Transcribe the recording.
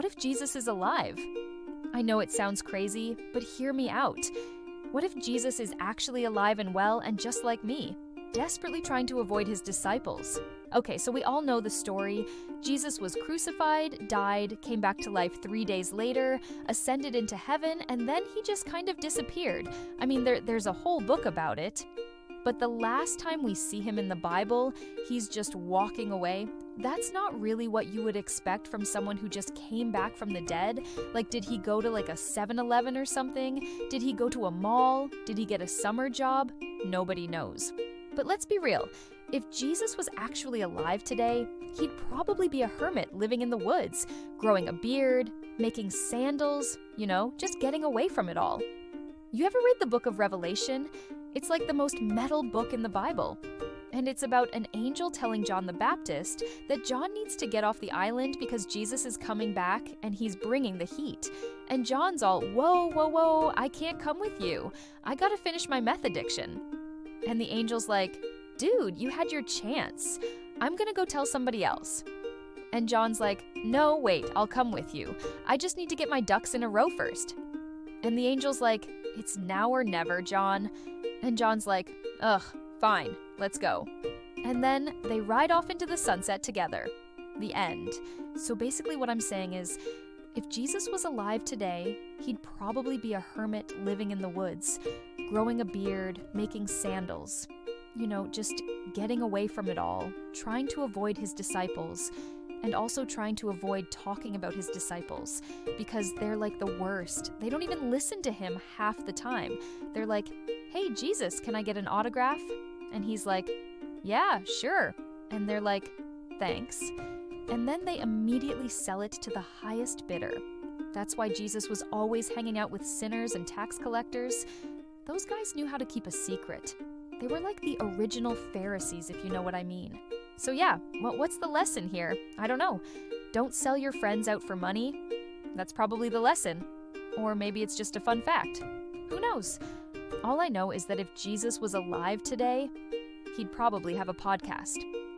what if Jesus is alive? I know it sounds crazy, but hear me out. What if Jesus is actually alive and well and just like me, desperately trying to avoid his disciples? Okay, so we all know the story. Jesus was crucified, died, came back to life 3 days later, ascended into heaven, and then he just kind of disappeared. I mean, there's a whole book about it. But the last time we see him in the Bible, he's just walking away. That's not really what you would expect from someone who just came back from the dead. Like, did he go to like a 7-Eleven or something? Did he go to a mall? Did he get a summer job? Nobody knows. But let's be real. If Jesus was actually alive today, he'd probably be a hermit living in the woods, growing a beard, making sandals, just getting away from it all. You ever read the book of Revelation? It's like the most metal book in the Bible. And it's about an angel telling John the Baptist that John needs to get off the island because Jesus is coming back and he's bringing the heat. And John's all, whoa, I can't come with you. I gotta finish my meth addiction. And the angel's like, dude, you had your chance. I'm gonna go tell somebody else. And John's like, no, wait, I'll come with you. I just need to get my ducks in a row first. And the angel's like, it's now or never, John. And John's like, ugh, fine, let's go. And then they ride off into the sunset together. The end. So basically what I'm saying is, if Jesus was alive today, he'd probably be a hermit living in the woods, growing a beard, making sandals. Just getting away from it all, trying to avoid his disciples, and also trying to avoid talking about his disciples, because they're like the worst. They don't even listen to him half the time. They're like, hey, Jesus, can I get an autograph? And he's like, yeah, sure. And they're like, thanks. And then they immediately sell it to the highest bidder. That's why Jesus was always hanging out with sinners and tax collectors. Those guys knew how to keep a secret. They were like the original Pharisees, if you know what I mean. So yeah, what's the lesson here? I don't know. Don't sell your friends out for money. That's probably the lesson. Or maybe it's just a fun fact. Who knows? All I know is that if Jesus was alive today, he'd probably have a podcast.